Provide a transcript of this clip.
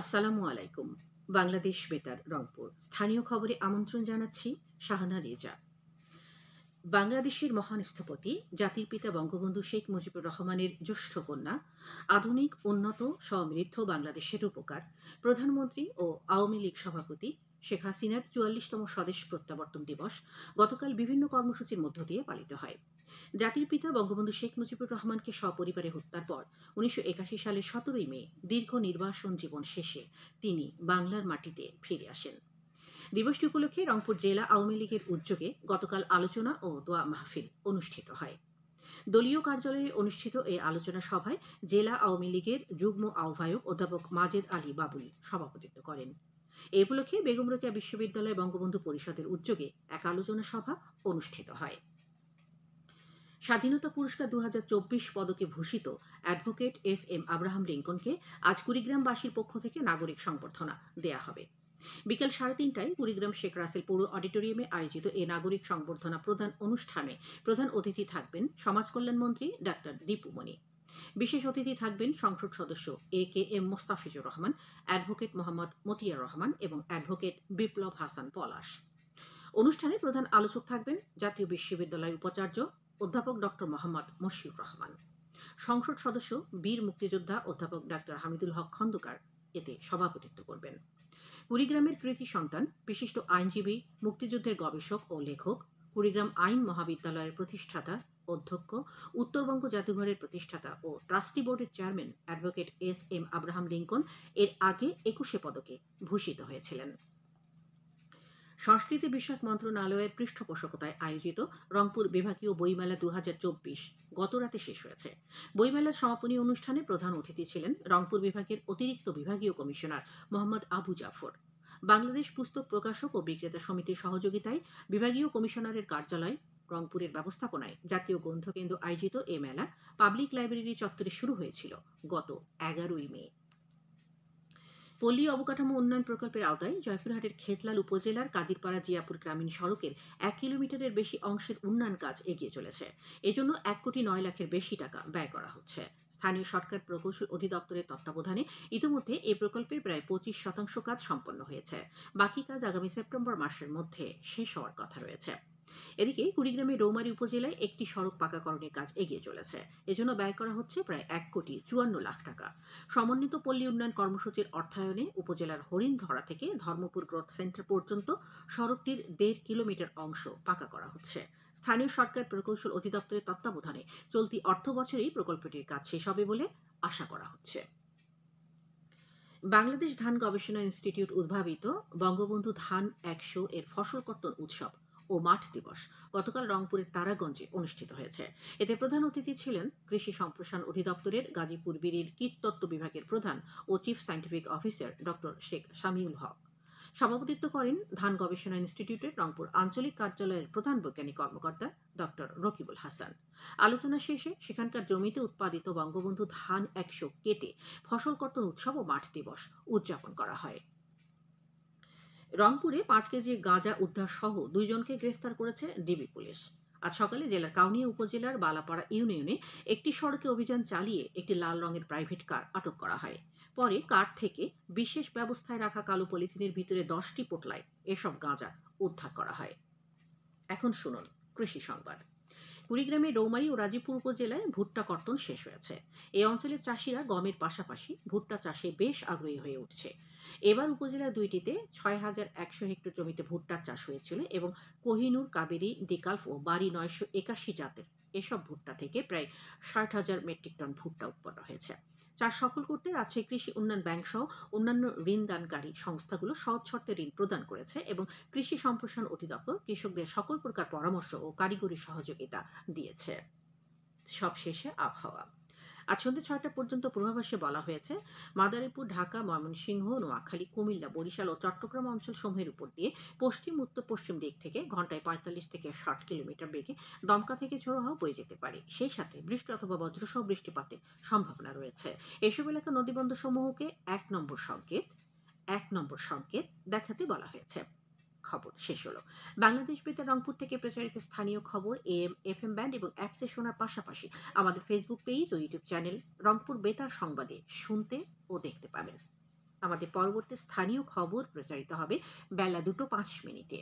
আসসালামু আলাইকুম। বাংলাদেশ বেতার রংপুর। স্থানীয় খবরে আমন্ত্রণ জানাচ্ছি শাহানা রেজা। বাংলাদেশের মহান স্থপতি জাতির পিতা বঙ্গবন্ধু শেখ মুজিবুর রহমানের জ্যেষ্ঠ কন্যা, আধুনিক, উন্নত, সমৃদ্ধ বাংলাদেশের রূপকার, প্রধানমন্ত্রী ও আওয়ামী লীগ সভাপতি শেখ হাসিনার ৪৪তম স্বদেশ প্রত্যাবর্তন দিবস গতকাল বিভিন্ন কর্মসূচির মধ্য দিয়ে পালিত হয়। জাতির পিতা বঙ্গবন্ধু শেখ মুজিবুর রহমানকে সপরিবারে হত্যার পর ১৯৮১ সালের ১৭ই মে দীর্ঘ নির্বাসন জীবন শেষে তিনি বাংলার মাটিতে ফিরে আসেন। দিবসটি উপলক্ষে রংপুর জেলা আওয়ামী লীগের উদ্যোগে গতকাল আলোচনা ও দোয়া মাহফিল অনুষ্ঠিত হয়। দলীয় কার্যালয়ে অনুষ্ঠিত এই আলোচনা সভায় জেলা আওয়ামী লীগের যুগ্ম আহ্বায়ক অধ্যাপক মাজেদ আলী বাবুল সভাপতিত্ব করেন। এ উপলক্ষে বেগম রোকেয়া বিশ্ববিদ্যালয় বঙ্গবন্ধু পরিষদের উদ্যোগে এক আলোচনা সভা অনুষ্ঠিত হয়। স্বাধীনতা পুরস্কার ২০২৪ পদকে ভূষিত অ্যাডভোকেট এস এম আব্রাহাম লিঙ্কনকে আজ কুড়িগ্রামবাসীর পক্ষ থেকে নাগরিক সংবর্ধনা দেয়া হবে। বিকেল ৩:৩০টায় কুড়িগ্রাম শেখ রাসেল পৌর অডিটোরিয়ামে আয়োজিত এ নাগরিক সংবর্ধনা প্রদান অনুষ্ঠানে প্রধান অতিথি থাকবেন সমাজ কল্যাণমন্ত্রী ডাক্তার দীপু মনি। বিশেষ অতিথি থাকবেন সংসদ সদস্য A K M Mostafizur Rahman, advocate Mohammad Motiar Rahman এবং অ্যাডভোকেট বিপ্লব হাসান পলাশ। অনুষ্ঠানে প্রধান আলোচক থাকবেন জাতীয় বিশ্ববিদ্যালয় উপাচার্য অধ্যাপক ডক্টর মোহাম্মদ মশিউর রহমান। সংসদ সদস্য বীর মুক্তিযোদ্ধা অধ্যাপক ডাক্তার হামিদুল হক খন্দকার এতে সভাপতিত্ব করবেন। কুড়িগ্রামের কৃতি সন্তান, বিশিষ্ট আইনজীবী, মুক্তিযুদ্ধের গবেষক ও লেখক, কুড়িগ্রাম আইন মহাবিদ্যালয়ের প্রতিষ্ঠাতা, অধ্যক্ষ, উত্তরবঙ্গ জাদুঘরের প্রতিষ্ঠাতা ও ট্রাস্টি বোর্ডের chairman advocate S M Abraham Lincoln এর আগে ২১ পদকে ভূষিত হয়েছিলেন। সংস্কৃতি বিষয়ক মন্ত্রণালয়ের পৃষ্ঠপোষকতায় আয়োজিত রংপুর বিভাগীয় বইমেলা ২০২৪ গতরাতে শেষ হয়েছে। বইমেলার সমাপনী অনুষ্ঠানে প্রধান অতিথি ছিলেন রংপুর বিভাগের অতিরিক্ত বিভাগীয় কমিশনার মোহাম্মদ আবু জাফর। বাংলাদেশ পুস্তক প্রকাশক ও বিক্রেতা সমিতির সহযোগিতায় বিভাগীয় কমিশনারের কার্যালয় রংপুরের ব্যবস্থাপনায় জাতীয় গ্রন্থকেন্দ্র আয়োজিত এ মেলা পাবলিক লাইব্রেরি চত্বরে শুরু হয়েছিল গত ১১ই মে। পল্লী অবকাঠামো উন্নয়ন প্রকল্পের আওতায় জয়পুরহাটের খেতলাল উপজেলার কাদিরপাড়া জিয়াপুর গ্রামীণ সড়কের ১ কিলোমিটারের বেশি অংশের উন্নয়ন কাজ এগিয়ে চলেছে। এজন্য ১,৯,০০,০০০-এর বেশি টাকা ব্যয় করা হচ্ছে। স্থানীয় সরকার প্রকৌশল অধিদপ্তরের তত্ত্বাবধানে ইতিমধ্যে এই প্রকল্পের প্রায় ২৫% কাজ সম্পন্ন হয়েছে। বাকি কাজ আগামী সেপ্টেম্বর মাসের মধ্যে শেষ হওয়ার কথা রয়েছে। এদিকে কুড়িগ্রামের রৌমারী উপজেলায় একটি সড়ক পাকাকরণের কাজ এগিয়ে চলেছে। এজন্য ব্যয় করা হচ্ছে প্রায় ১,৫৪,০০,০০০ টাকা। সমন্বিত পল্লী উন্নয়ন কর্মসূচির অর্থায়নে উপজেলার হরিণধরা থেকে ধর্মপুর গ্রোথ সেন্টার পর্যন্ত সড়কটির ১.৫ কিলোমিটার অংশ পাকা করা হচ্ছে। স্থানীয় সরকার প্রকৌশল অধিদপ্তরের তত্ত্বাবধানে চলতি অর্থবছরেই প্রকল্পটির কাজ শেষ হবে বলে আশা করা হচ্ছে। বাংলাদেশ ধান গবেষণা ইনস্টিটিউট উদ্ভাবিত বঙ্গবন্ধু ধান ১০০ এর ফসল কর্তন উৎসব ও মাঠ দিবস গতকাল রংপুরের তারাগঞ্জে অনুষ্ঠিত হয়েছে। এতে প্রধান অতিথি ছিলেন কৃষি সম্প্রসারণ অধিদপ্তরের গাজীপুর বিড়ির কীটতত্ত্ব বিভাগের প্রধান ও chief scientific officer doctor Sheikh Shamiul Haque. সভাপতিত্ব করেন ধান গবেষণা ইনস্টিটিউটের রংপুর আঞ্চলিক কার্যালয়ের প্রধান বৈজ্ঞানিক কর্মকর্তা ডক্টর রকিবুল হাসান। আলোচনা শেষে সেখানকার জমিতে উৎপাদিত বঙ্গবন্ধু ধান ১০০ কেটে ফসল কর্তন উৎসব ও মাঠ দিবস উদযাপন করা হয়। রংপুরে ৫ কেজি গাঁজা উদ্ধার সহ ২ জনকে গ্রেফতার করেছে ডিবি পুলিশ। আজ সকালে জেলার কাউনিয়া উপজেলার বালাপাড়া ইউনিয়নে একটি সড়কে অভিযান চালিয়ে একটি লাল রঙের প্রাইভেট কার আটক করা হয়। পরে কার থেকে বিশেষ ব্যবস্থায় রাখা কালো পলিথিনের ভিতরে ১০টি পোটলায় এসব গাঁজা উদ্ধার করা হয়। এখন শুনুন কৃষি সংবাদ। কুড়িগ্রামের রৌমারী ও রাজীবপুর উপজেলায় ভুট্টা কর্তন শেষ হয়েছে। এই অঞ্চলের চাষিরা গমের পাশাপাশি ভুট্টা চাষে বেশ আগ্রহী হয়ে উঠছে। এবার উপজেলা দুইটিতে ৬,১০০ হেক্টর জমিতে ভুট্টার চাষ হয়েছিল এবং কোহিনুর, কাবেরী, ডিকালফ ও বাড়ি ৯৮১ জাতের এসব ভুট্টা থেকে প্রায় ৬০,০০০ মেট্রিক টন ভুট্টা উৎপন্ন হয়েছে। চাষ সফল করতে রাজশাহী কৃষি উন্নয়ন ব্যাংক সহ অন্যান্য ঋণদানকারী সংস্থাগুলো সহজ শর্তে ঋণ প্রদান করেছে এবং কৃষি সম্প্রসারণ অধিদপ্তর কৃষকদের সকল প্রকার পরামর্শ ও কারিগরি সহযোগিতা দিয়েছে। সবশেষে আবহাওয়া। আজ সন্ধ্যে ৬টা পর্যন্ত পূর্বাভাসে বলা হয়েছে মাদারীপুর, ঢাকা, ময়মনসিংহ, নোয়াখালী, কুমিল্লা, বরিশাল ও চট্টগ্রাম অঞ্চলসমূহের উপর দিয়ে পশ্চিম উত্তর পশ্চিম দিক থেকে ঘন্টায় ৪৫ থেকে ৬০ কিলোমিটার বেগে দমকা থেকে ঝোড়ো হাওয়া বয়ে যেতে পারে। সেই সাথে বৃষ্টি অথবা বজ্রসহ বৃষ্টিপাতের সম্ভাবনা রয়েছে। এসব এলাকা নদীবন্দরসমূহকে ১ নম্বর সংকেত দেখাতে বলা হয়েছে। খবর শেষ হলো। বাংলাদেশ বেতার রংপুর থেকে প্রচারিত স্থানীয় খবর AM, FM ব্যান্ড এবং অ্যাপসে শোনার পাশাপাশি আমাদের ফেসবুক পেজ ও ইউটিউব চ্যানেল রংপুর বেতার সংবাদে শুনতে ও দেখতে পাবেন। আমাদের পরবর্তী স্থানীয় খবর প্রচারিত হবে বেলা 2:05 মিনিটে।